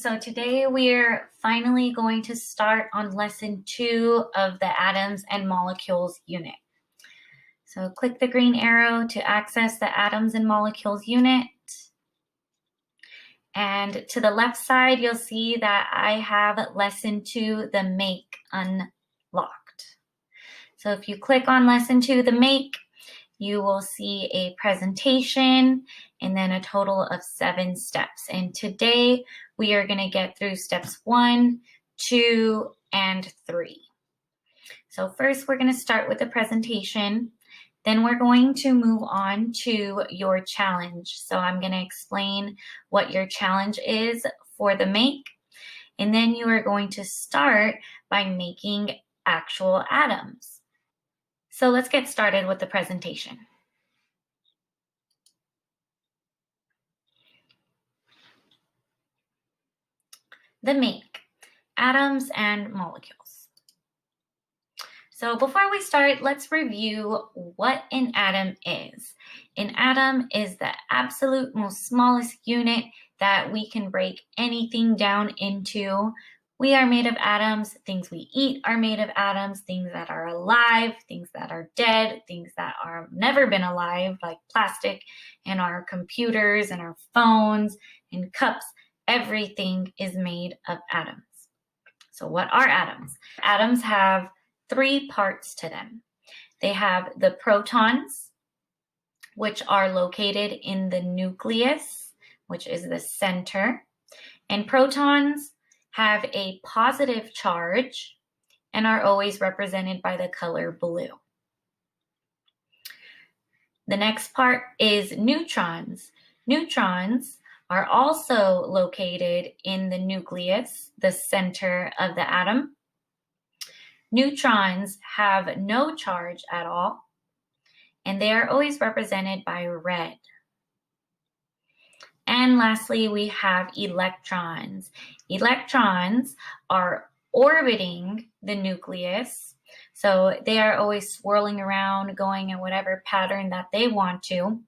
So today we're finally going to start on lesson 2 of the Atoms and Molecules unit. So click the green arrow to access the Atoms and Molecules unit. And to the left side, you'll see that I have lesson 2, the make, unlocked. So if you click on lesson 2, the make, you will see a presentation and then a total of 7 steps. And today we are going to get through steps 1, 2, and 3. So first we're going to start with the presentation. Then we're going to move on to your challenge. So I'm going to explain what your challenge is for the make. And then you are going to start by making actual atoms. So let's get started with the presentation. The make, atoms and molecules. So before we start, let's review what an atom is. An atom is the absolute most smallest unit that we can break anything down into. We are made of atoms. Things we eat are made of atoms. Things that are alive, things that are dead, things that are never been alive, like plastic and our computers and our phones and cups. Everything is made of atoms. So what are atoms? Atoms have 3 parts to them. They have the protons, which are located in the nucleus, which is the center. And protons have a positive charge and are always represented by the color blue. The next part is neutrons. Neutrons are also located in the nucleus, the center of the atom. Neutrons have no charge at all, and they are always represented by red. And lastly, we have electrons. Electrons are orbiting the nucleus, so they are always swirling around, going in whatever pattern that they want to.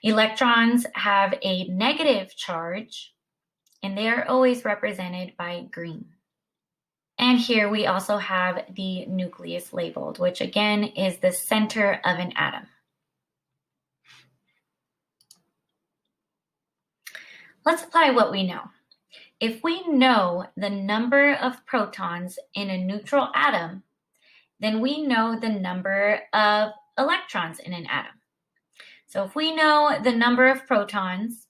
Electrons have a negative charge, and they are always represented by green. And here we also have the nucleus labeled, which again is the center of an atom. Let's apply what we know. If we know the number of protons in a neutral atom, then we know the number of electrons in an atom. So if we know the number of protons,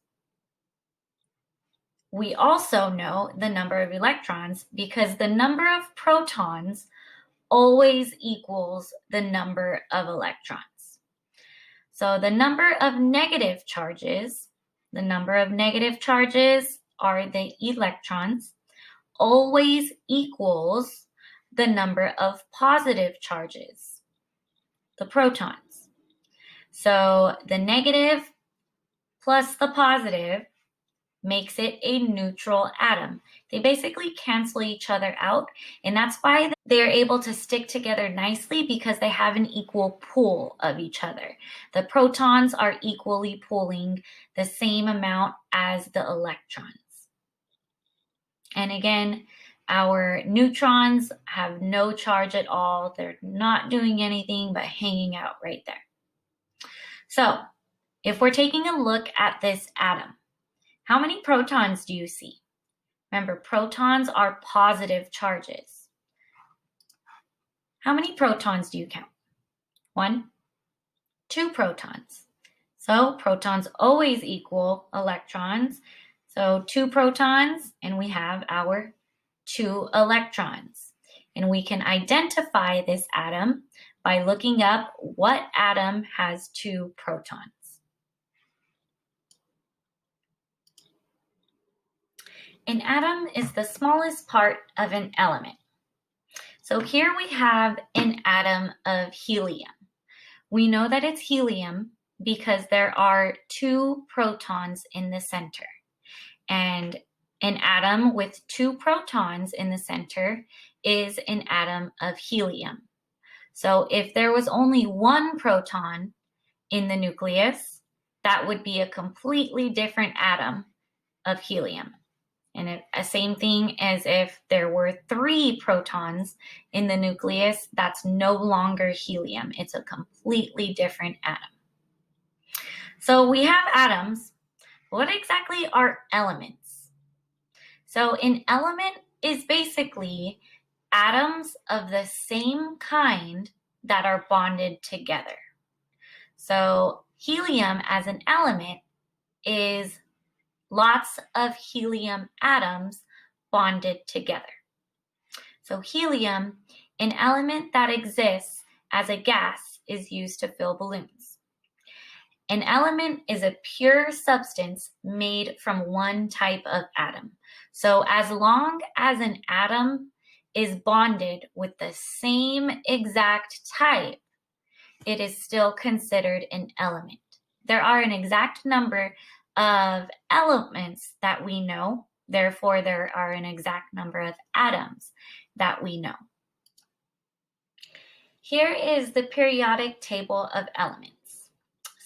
we also know the number of electrons because the number of protons always equals the number of electrons. So the number of negative charges are the electrons, always equals the number of positive charges, the protons. So the negative plus the positive makes it a neutral atom. They basically cancel each other out, and that's why they're able to stick together nicely, because they have an equal pull of each other. The protons are equally pulling the same amount as the electrons. And again, our neutrons have no charge at all. They're not doing anything but hanging out right there. So if we're taking a look at this atom, how many protons do you see? Remember, protons are positive charges. How many protons do you count? 1, 2 protons. So protons always equal electrons. So 2 protons, and we have our 2 electrons. And we can identify this atom by looking up what atom has 2 protons. An atom is the smallest part of an element. So here we have an atom of helium. We know that it's helium because there are 2 protons in the center. And an atom with 2 protons in the center is an atom of helium. So if there was only 1 proton in the nucleus, that would be a completely different atom of helium. And the same thing as if there were 3 protons in the nucleus, that's no longer helium. It's a completely different atom. So we have atoms. What exactly are elements? So an element is basically atoms of the same kind that are bonded together. So helium as an element is lots of helium atoms bonded together. So helium, an element that exists as a gas, is used to fill balloons. An element is a pure substance made from one type of atom. So as long as an atom is bonded with the same exact type, it is still considered an element. There are an exact number of elements that we know. Therefore, there are an exact number of atoms that we know. Here is the periodic table of elements.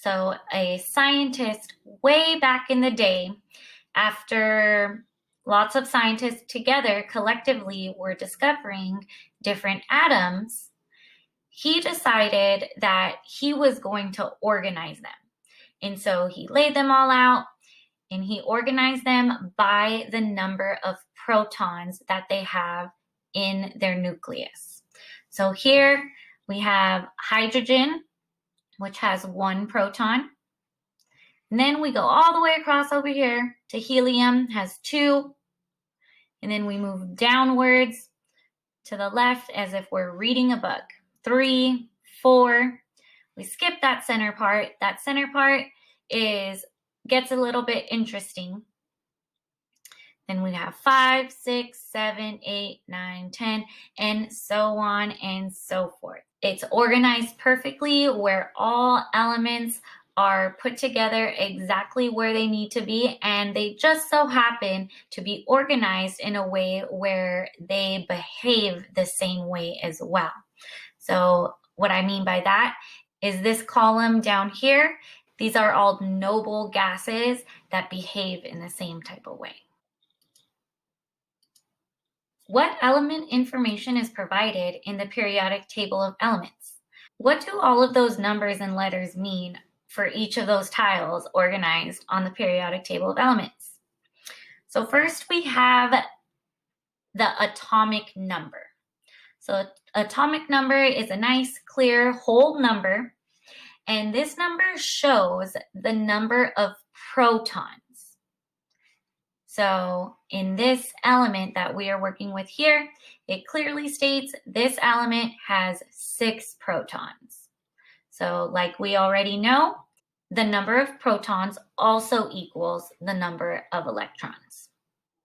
So a scientist way back in the day, after lots of scientists together collectively were discovering different atoms, he decided that he was going to organize them. And so he laid them all out and he organized them by the number of protons that they have in their nucleus. So here we have hydrogen, which has 1 proton. And then we go all the way across over here to helium, has 2. And then we move downwards to the left as if we're reading a book. 3, 4. We skip that center part. That center part gets a little bit interesting. Then we have 5, 6, 7, 8, 9, 10, and so on and so forth. It's organized perfectly where all elements are put together exactly where they need to be, and they just so happen to be organized in a way where they behave the same way as well. So what I mean by that is this column down here, these are all noble gases that behave in the same type of way. What element information is provided in the periodic table of elements? What do all of those numbers and letters mean for each of those tiles organized on the periodic table of elements? So first we have the atomic number. So atomic number is a nice, clear, whole number, and this number shows the number of protons. So in this element that we are working with here, it clearly states this element has 6 protons. So like we already know, the number of protons also equals the number of electrons.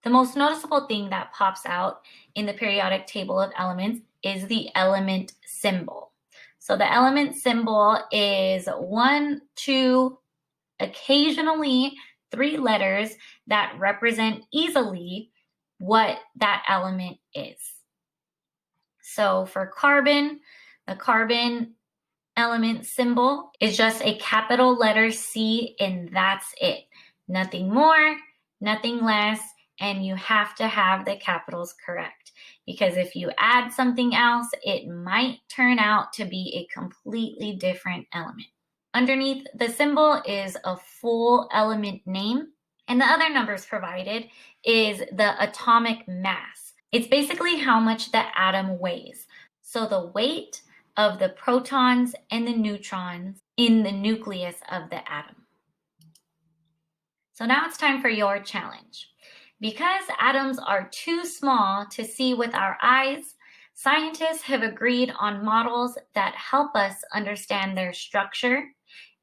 The most noticeable thing that pops out in the periodic table of elements is the element symbol. So the element symbol is 1, 2, occasionally 3 letters that represent easily what that element is. So for carbon, the carbon element symbol is just a capital letter C, and that's it. Nothing more, nothing less, and you have to have the capitals correct, because if you add something else, it might turn out to be a completely different element. Underneath the symbol is a full element name, and the other numbers provided is the atomic mass. It's basically how much the atom weighs. So the weight of the protons and the neutrons in the nucleus of the atom. So now it's time for your challenge. Because atoms are too small to see with our eyes, scientists have agreed on models that help us understand their structure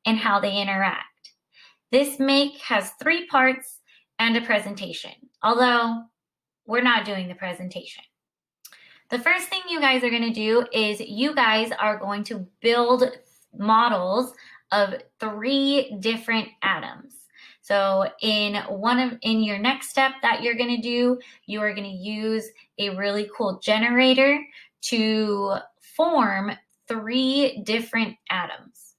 and how they interact. This make has 3 parts and a presentation, although we're not doing the presentation. The first thing you guys are going to do is you guys are going to build models of 3 different atoms. So in your next step that you're going to do, you are going to use a really cool generator to form 3 different atoms.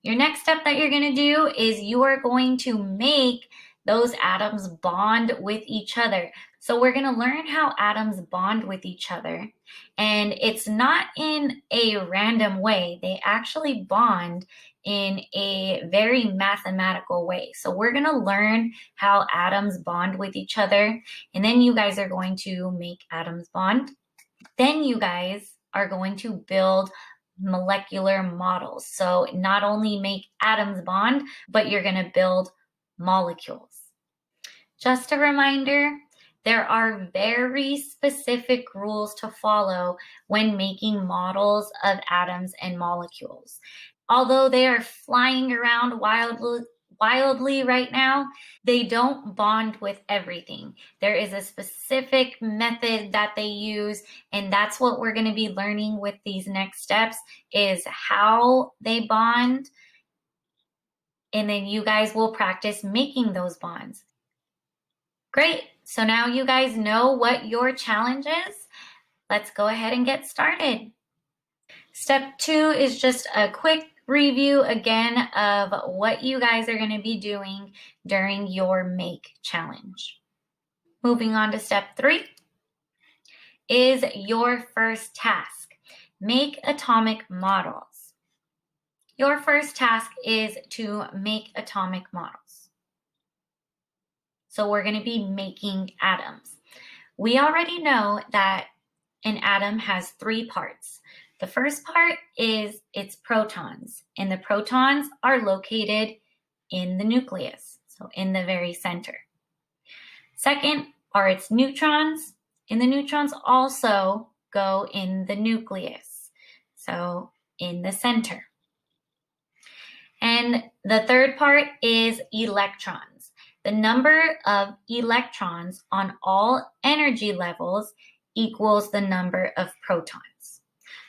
Your next step that you're going to do is you are going to make those atoms bond with each other. So we're going to learn how atoms bond with each other. And it's not in a random way. They actually bond in a very mathematical way. So we're going to learn how atoms bond with each other. And then you guys are going to make atoms bond. Then you guys are going to build molecular models. So not only make atoms bond, but you're going to build molecules. Just a reminder, there are very specific rules to follow when making models of atoms and molecules. Although they are flying around wildly right now, they don't bond with everything. There is a specific method that they use, and that's what we're going to be learning with these next steps, is how they bond, and then you guys will practice making those bonds. Great, so now you guys know what your challenge is. Let's go ahead and get started. Step 2 is just a quick review again of what you guys are going to be doing during your Make challenge. Moving on to step 3 is your first task. Make atomic models. Your first task is to make atomic models. So we're going to be making atoms. We already know that an atom has 3 parts. The first part is its protons, and the protons are located in the nucleus, so in the very center. Second are its neutrons, and the neutrons also go in the nucleus, so in the center. And the third part is electrons. The number of electrons on all energy levels equals the number of protons.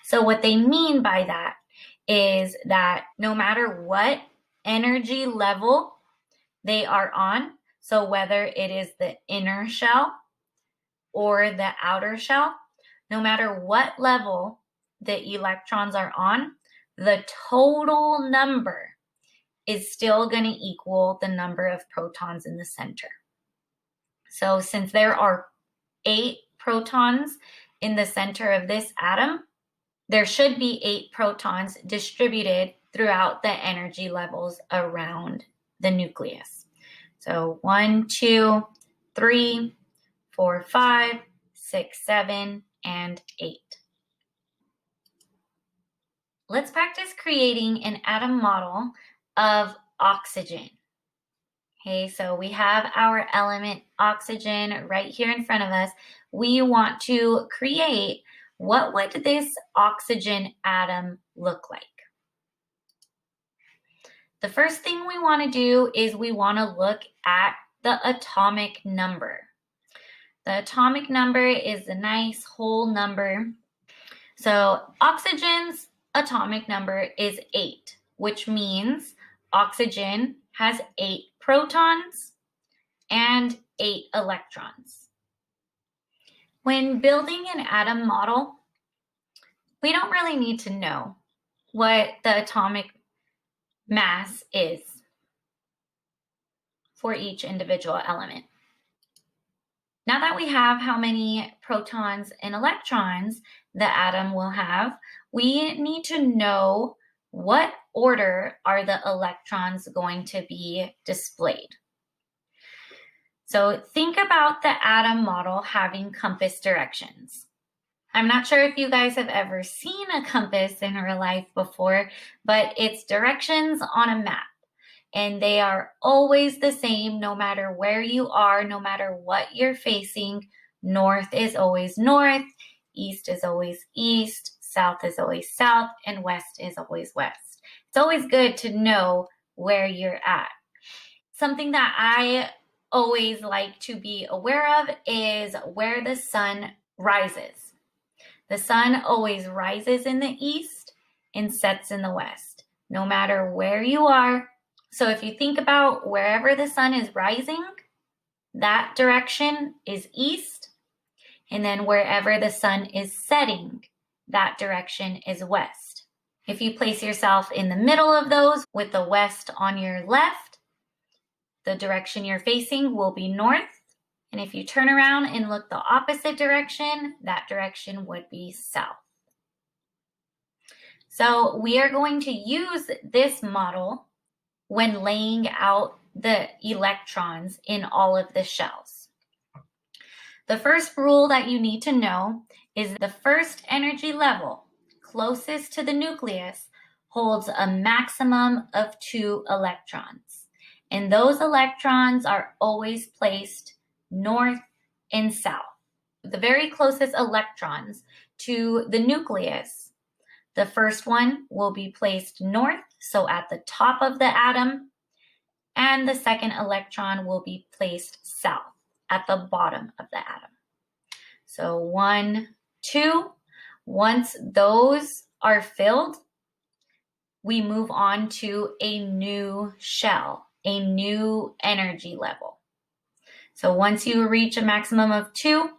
So what they mean by that is that no matter what energy level they are on, so whether it is the inner shell or the outer shell, no matter what level the electrons are on, the total number is still going to equal the number of protons in the center. So since there are 8 protons in the center of this atom, there should be 8 protons distributed throughout the energy levels around the nucleus. So 1, 2, 3, 4, 5, 6, 7, and 8. Let's practice creating an atom model of oxygen. Okay, so we have our element oxygen right here in front of us. We want to create, what would this oxygen atom look like? The first thing we want to do is we want to look at the atomic number. The atomic number is a nice whole number. So oxygen's atomic number is 8, which means oxygen has 8 protons and 8 electrons. When building an atom model, we don't really need to know what the atomic mass is for each individual element. Now that we have how many protons and electrons the atom will have, we need to know what order are the electrons going to be displayed. So think about the atom model having compass directions. I'm not sure if you guys have ever seen a compass in real life before, but it's directions on a map. And they are always the same no matter where you are, no matter what you're facing. North is always north, east is always east, south is always south, and west is always west. It's always good to know where you're at. Something that I always like to be aware of is where the sun rises. The sun always rises in the east and sets in the west, no matter where you are. So if you think about wherever the sun is rising, that direction is east. And then wherever the sun is setting, that direction is west. If you place yourself in the middle of those with the west on your left, the direction you're facing will be north. And if you turn around and look the opposite direction, that direction would be south. So we are going to use this model when laying out the electrons in all of the shells. The first rule that you need to know is the first energy level closest to the nucleus holds a maximum of 2 electrons. And those electrons are always placed north and south. The very closest electrons to the nucleus, the first one will be placed north, so at the top of the atom, and the second electron will be placed south at the bottom of the atom. So 1, 2, once those are filled, we move on to a new shell, a new energy level. So once you reach a maximum of 2,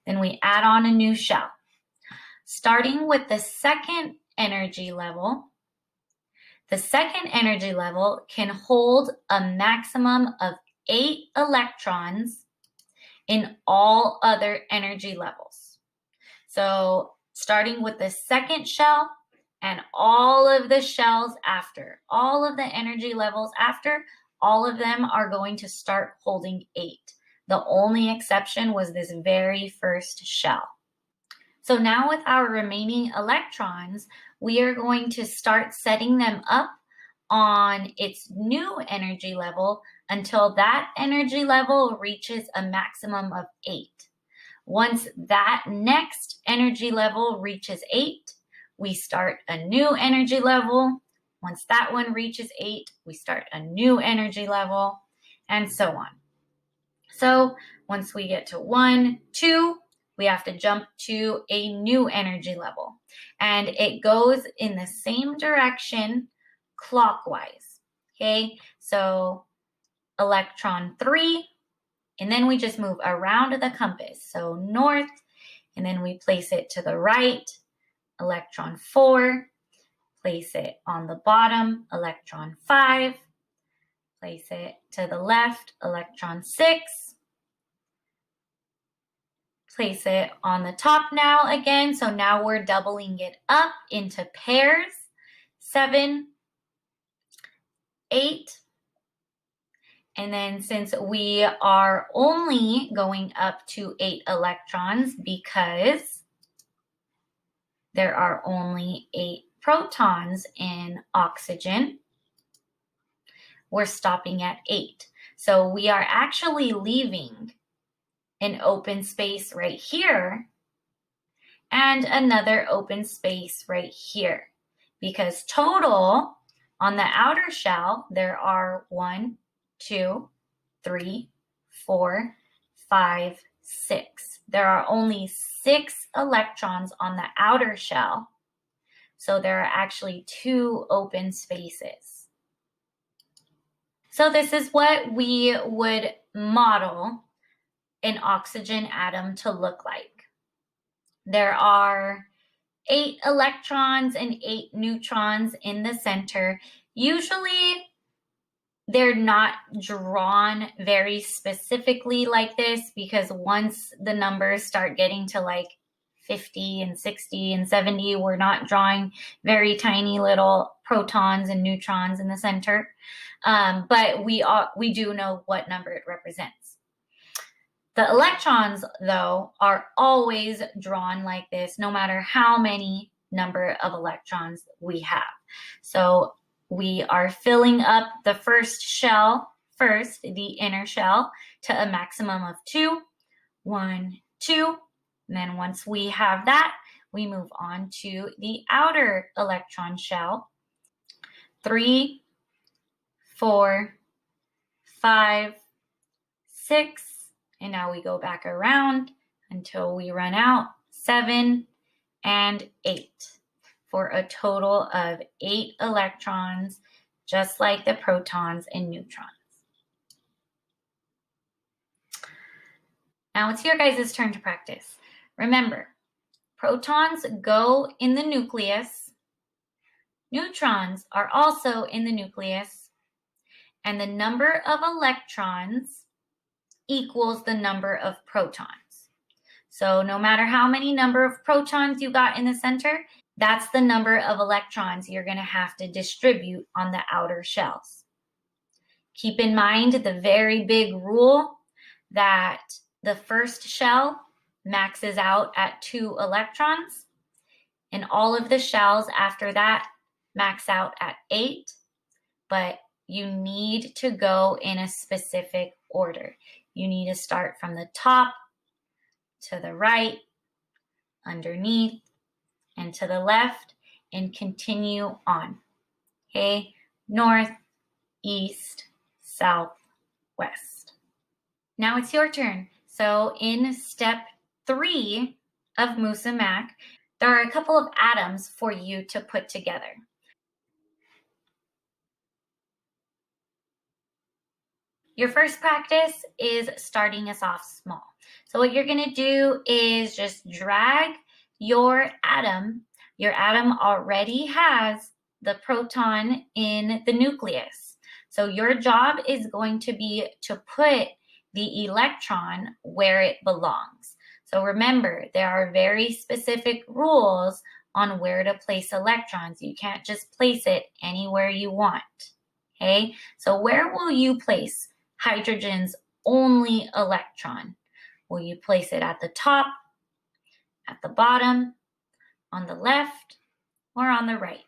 then we add on a new shell. Starting with the second energy level, the second energy level can hold a maximum of 8 electrons in all other energy levels. So starting with the second shell and all of the shells after, all of the energy levels after, all of them are going to start holding 8. The only exception was this very first shell. So now with our remaining electrons, we are going to start setting them up on its new energy level until that energy level reaches a maximum of 8. Once that next energy level reaches 8, we start a new energy level. Once that one reaches 8, we start a new energy level, and so on. So once we get to 1, 2, we have to jump to a new energy level. And it goes in the same direction clockwise. Okay, so electron 3, and then we just move around the compass. So north, and then we place it to the right, electron 4, place it on the bottom, electron 5, place it to the left, electron 6, place it on the top now again. So now we're doubling it up into pairs, 7, 8, and then since we are only going up to 8 electrons because there are only 8 protons in oxygen, we're stopping at 8. So we are actually leaving an open space right here and another open space right here, because total on the outer shell, there are 1, 2, 3, 4, 5, 6. There are only 6 electrons on the outer shell, so there are actually 2 open spaces. So this is what we would model an oxygen atom to look like. There are 8 electrons and 8 neutrons in the center. Usually they're not drawn very specifically like this, because once the numbers start getting to like 50 and 60 and 70, we're not drawing very tiny little protons and neutrons in the center. But we do know what number it represents. The electrons, though, are always drawn like this, no matter how many number of electrons we have. So we are filling up the first shell first, the inner shell, to a maximum of 2. 1, 2. And then once we have that, we move on to the outer electron shell. 3, 4, 5, 6. And now we go back around until we run out, 7 and 8, for a total of 8 electrons, just like the protons and neutrons. Now it's your guys' turn to practice. Remember, protons go in the nucleus. Neutrons are also in the nucleus. and the number of electrons equals the number of protons. So no matter how many number of protons you got in the center, that's the number of electrons you're going to have to distribute on the outer shells. Keep in mind the very big rule that the first shell maxes out at 2 electrons, and all of the shells after that max out at 8, but you need to go in a specific order. You need to start from the top to the right, underneath, and to the left, and continue on. Okay, north, east, south, west. Now it's your turn. So in step 3 of Mosa Mack, there are a couple of atoms for you to put together. Your first practice is starting us off small. So what you're going to do is just drag your atom. Your atom already has the proton in the nucleus. So your job is going to be to put the electron where it belongs. So remember, there are very specific rules on where to place electrons. You can't just place it anywhere you want. Okay, so where will you place hydrogen's only electron? Will you place it at the top, at the bottom, on the left, or on the right?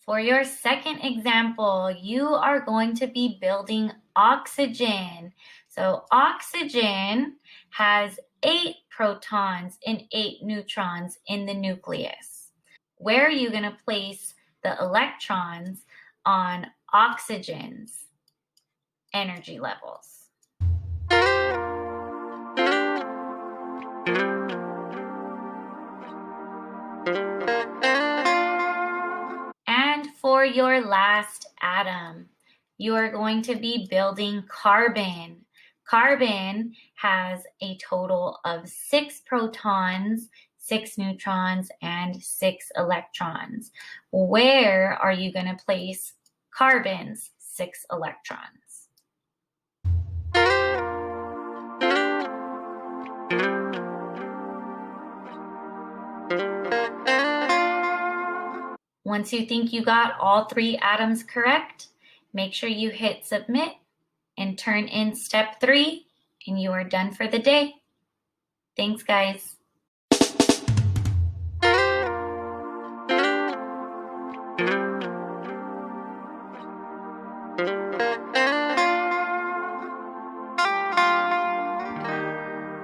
For your second example, you are going to be building oxygen. So oxygen has 8 protons and 8 neutrons in the nucleus. Where are you going to place the electrons on oxygen's energy levels? And for your last atom, you are going to be building carbon. Carbon has a total of 6 protons, 6 neutrons, and 6 electrons. Where are you going to place carbon's 6 electrons? Once you think you got all 3 atoms correct, make sure you hit submit and turn in step 3, and you are done for the day. Thanks, guys.